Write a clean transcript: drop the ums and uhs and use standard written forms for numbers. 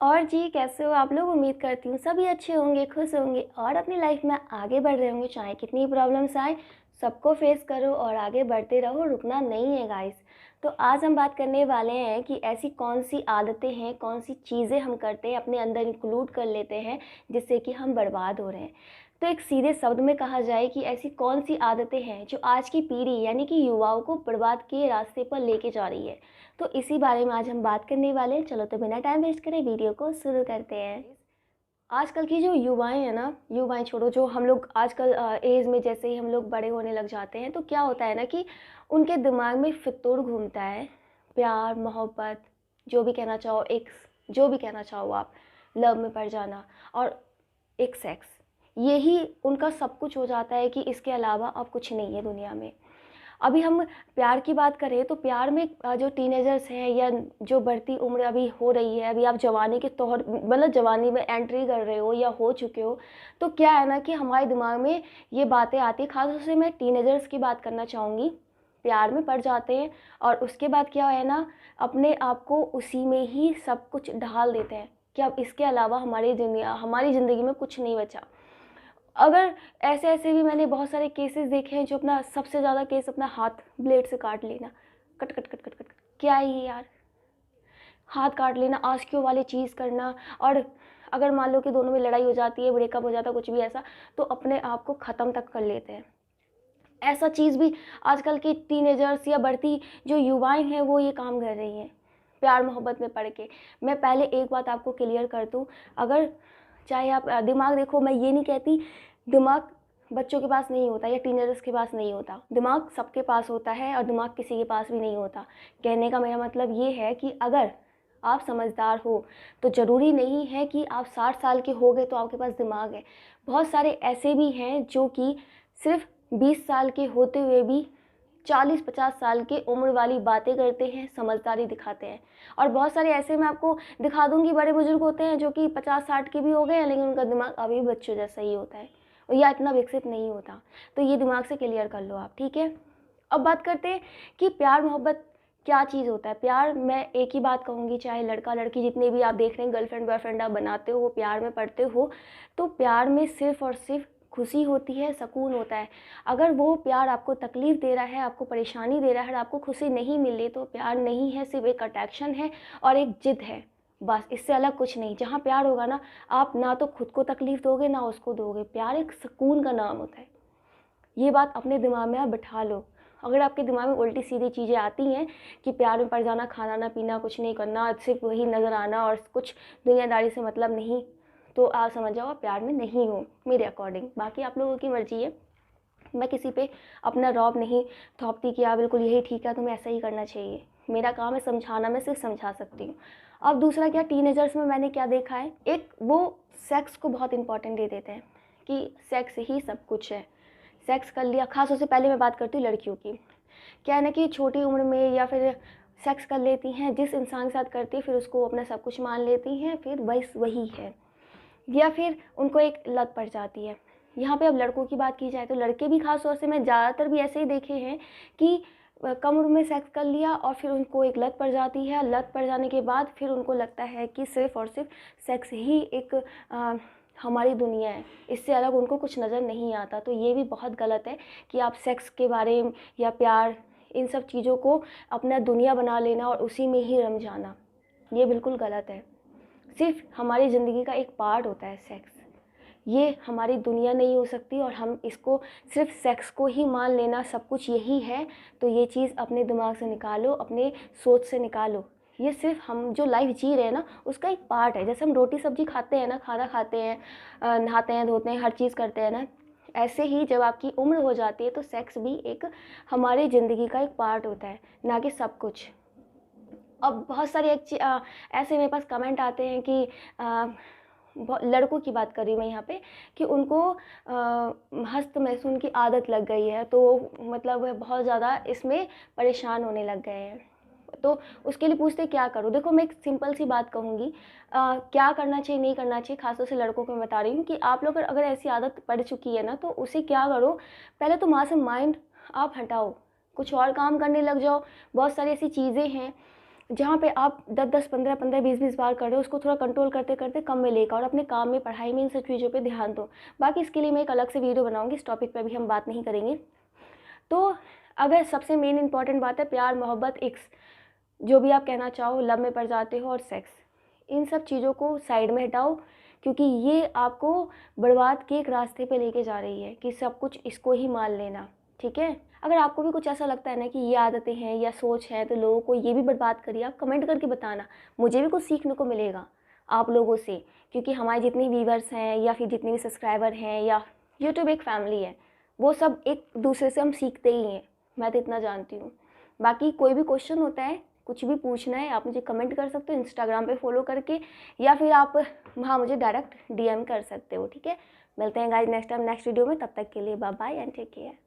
और जी, कैसे हो आप लोग? उम्मीद करती हूँ सभी अच्छे होंगे, खुश होंगे और अपनी लाइफ में आगे बढ़ रहे होंगे। चाहे कितनी प्रॉब्लम्स आए, सबको फेस करो और आगे बढ़ते रहो, रुकना नहीं है गाइस। तो आज हम बात करने वाले हैं कि ऐसी कौन सी आदतें हैं, कौन सी चीज़ें हम करते हैं, अपने अंदर इंक्लूड कर लेते हैं, जिससे कि हम बर्बाद हो रहे हैं। तो एक सीधे शब्द में कहा जाए कि ऐसी कौन सी आदतें हैं जो आज की पीढ़ी यानी कि युवाओं को बर्बाद के रास्ते पर लेके जा रही है। तो इसी बारे में आज हम बात करने वाले हैं। चलो तो बिना टाइम वेस्ट करे वीडियो को शुरू करते हैं। आजकल की जो युवाएं हैं ना, युवाएं छोड़ो, जो हम लोग आजकल एज में जैसे ही हम लोग बड़े होने लग जाते हैं तो क्या होता है ना कि उनके दिमाग में फितूर घूमता है। प्यार, मोहब्बत, जो भी कहना चाहो, एक जो भी कहना चाहो आप, लव में पड़ जाना और एक सेक्स, यही उनका सब कुछ हो जाता है कि इसके अलावा अब कुछ नहीं है दुनिया में। अभी हम प्यार की बात करें तो प्यार में जो टीनेजर्स हैं या जो बढ़ती उम्र अभी हो रही है, अभी आप जवानी के तौर मतलब जवानी में एंट्री कर रहे हो या हो चुके हो, तो क्या है ना कि हमारे दिमाग में ये बातें आती है। खासतौर से मैं टीनेजर्स की बात करना चाहूँगी। प्यार में पड़ जाते हैं और उसके बाद क्या है ना, अपने आप को उसी में ही सब कुछ ढाल देते हैं कि अब इसके अलावा हमारी ज़िंदगी में कुछ नहीं बचा। अगर ऐसे ऐसे भी मैंने बहुत सारे केसेस देखे हैं, जो अपना सबसे ज़्यादा केस अपना हाथ ब्लेड से काट लेना। Cut cut cut cut cut, क्या है ये यार? हाथ काट लेना, आशिकियों वाली चीज़ करना। और अगर मान लो कि दोनों में लड़ाई हो जाती है, ब्रेकअप हो जाता है, कुछ भी ऐसा, तो अपने आप को ख़त्म तक कर लेते हैं। ऐसा चीज़ भी आजकल के टीनेजर्स या बढ़ती जो युवाएं हैं वो ये काम कर रही हैं, प्यार मोहब्बत में पड़ के। मैं पहले एक बात आपको क्लियर कर दूँ, अगर चाहे आप दिमाग देखो, मैं ये नहीं कहती दिमाग बच्चों के पास नहीं होता या टीनेजर्स के पास नहीं होता। दिमाग सबके पास होता है और दिमाग किसी के पास भी नहीं होता। कहने का मेरा मतलब ये है कि अगर आप समझदार हो तो ज़रूरी नहीं है कि आप 60 साल के हो गए तो आपके पास दिमाग है। बहुत सारे ऐसे भी हैं जो कि सिर्फ 20 साल के होते हुए भी 40-50 साल की उम्र वाली बातें करते हैं, समझदारी दिखाते हैं। और बहुत सारे ऐसे मैं आपको दिखा दूंगी, बड़े बुजुर्ग होते हैं जो कि 50-60 के भी हो गए हैं, लेकिन उनका दिमाग अभी भी बच्चों जैसा ही होता है और या इतना विकसित नहीं होता। तो ये दिमाग से क्लियर कर लो आप, ठीक है। अब बात करते हैं कि प्यार मोहब्बत क्या चीज़ होता है। प्यार, मैं एक ही बात कहूँगी, चाहे लड़का लड़की जितने भी आप देख रहे हैं, गर्लफ्रेंड बॉयफ्रेंड आप बनाते हो, वो प्यार में पड़ते हो, तो प्यार में सिर्फ़ और सिर्फ खुशी होती है, सुकून होता है। अगर वो प्यार आपको तकलीफ़ दे रहा है, आपको परेशानी दे रहा है, आपको खुशी नहीं मिल रही, तो प्यार नहीं है, सिर्फ एक अट्रैक्शन है और एक ज़िद है, बस इससे अलग कुछ नहीं। जहाँ प्यार होगा ना, आप ना तो खुद को तकलीफ़ दोगे ना उसको दोगे। प्यार एक सुकून का नाम होता है। ये बात अपने दिमाग में आप बिठा लो। अगर आपके दिमाग में उल्टी सीधी चीज़ें आती हैं कि प्यार में पड़ जाना, खाना ना पीना, कुछ नहीं करना, सिर्फ वही नज़र आना और कुछ दुनियादारी से मतलब नहीं, तो आप समझ जाओ आप प्यार में नहीं हो मेरे अकॉर्डिंग। बाकी आप लोगों की मर्ज़ी है। मैं किसी पे अपना रौब नहीं थोपती कि बिल्कुल यही ठीक है, तुम्हें ऐसा ही करना चाहिए। मेरा काम है समझाना, मैं सिर्फ समझा सकती हूँ। अब दूसरा क्या, टीनेजर्स में मैंने क्या देखा है, एक वो सेक्स को बहुत इंपॉर्टेंट दे देते हैं कि सेक्स ही सब कुछ है। सेक्स कर लिया, खास उससे पहले मैं बात करती हूँ लड़कियों की। क्या है ना कि छोटी उम्र में या फिर सेक्स कर लेती हैं, जिस इंसान के साथ करती है फिर उसको अपना सब कुछ मान लेती हैं, फिर बस वही है। या फिर उनको एक लत पड़ जाती है। यहाँ पे अब लड़कों की बात की जाए तो लड़के भी खास तौर से मैं ज़्यादातर भी ऐसे ही देखे हैं कि कम उम्र में सेक्स कर लिया और फिर उनको एक लत पड़ जाती है। लत पड़ जाने के बाद फिर उनको लगता है कि सिर्फ़ और सिर्फ सेक्स ही एक हमारी दुनिया है, इससे अलग उनको कुछ नज़र नहीं आता। तो ये भी बहुत गलत है कि आप सेक्स के बारे में या प्यार, इन सब चीज़ों को अपना दुनिया बना लेना और उसी में ही रम जाना, ये बिल्कुल गलत है। सिर्फ हमारी ज़िंदगी का एक पार्ट होता है सेक्स, ये हमारी दुनिया नहीं हो सकती। और हम इसको सिर्फ सेक्स को ही मान लेना सब कुछ यही है, तो ये चीज़ अपने दिमाग से निकालो, अपने सोच से निकालो। ये सिर्फ हम जो लाइफ जी रहे हैं ना, उसका एक पार्ट है। जैसे हम रोटी सब्जी खाते हैं ना, खाना खाते हैं, नहाते हैं, धोते हैं, हर चीज़ करते हैं ना, ऐसे ही जब आपकी उम्र हो जाती है तो सेक्स भी एक हमारी ज़िंदगी का एक पार्ट होता है, ना कि सब कुछ। अब बहुत सारे ऐसे मेरे पास कमेंट आते हैं कि लड़कों की बात कर रही हूँ मैं यहाँ पे, कि उनको हस्त मैथुन की आदत लग गई है, तो मतलब वह बहुत ज़्यादा इसमें परेशान होने लग गए हैं। तो उसके लिए पूछते क्या करूँ। देखो, मैं एक सिंपल सी बात कहूँगी, क्या करना चाहिए नहीं करना चाहिए, खासतौर से लड़कों को मैं बता रही हूँ कि आप लोग अगर ऐसी आदत पड़ चुकी है ना, तो उसे क्या करो, पहले तो वहाँ से माइंड आप हटाओ, कुछ और काम करने लग जाओ। बहुत सारी ऐसी चीज़ें हैं, जहाँ पे आप 10-10, 15-15, 20-20 बार कर रहे हो, उसको थोड़ा कंट्रोल करते करते कम में लेकर और अपने काम में, पढ़ाई में, इन सब चीज़ों पे ध्यान दो। बाकी इसके लिए मैं एक अलग से वीडियो बनाऊँगी, इस टॉपिक पे अभी हम बात नहीं करेंगे। तो अगर सबसे मेन इंपॉर्टेंट बात है प्यार, मोहब्बत, इश्क, जो भी आप कहना चाहो, लव में पड़ जाते हो, और सेक्स, इन सब चीज़ों को साइड में हटाओ, क्योंकि ये आपको बर्बाद के एक रास्ते पे लेके जा रही है कि सब कुछ इसको ही मान लेना, ठीक है। अगर आपको भी कुछ ऐसा लगता है ना कि ये आदतें हैं या सोच है तो लोगों को ये भी बर्बाद करिए, आप कमेंट करके बताना, मुझे भी कुछ सीखने को मिलेगा आप लोगों से, क्योंकि हमारे जितने व्यूवर्स हैं या फिर जितने भी सब्सक्राइबर हैं या यूट्यूब एक फैमिली है, वो सब एक दूसरे से हम सीखते ही हैं, मैं तो इतना जानती हूँ। बाकी कोई भी क्वेश्चन होता है, कुछ भी पूछना है, आप मुझे कमेंट कर सकते हो इंस्टाग्राम पे फॉलो करके, या फिर आप वहाँ मुझे डायरेक्ट डीएम कर सकते हो, ठीक है। मिलते हैं guys next time next video में, तब तक के लिए bye bye and take care.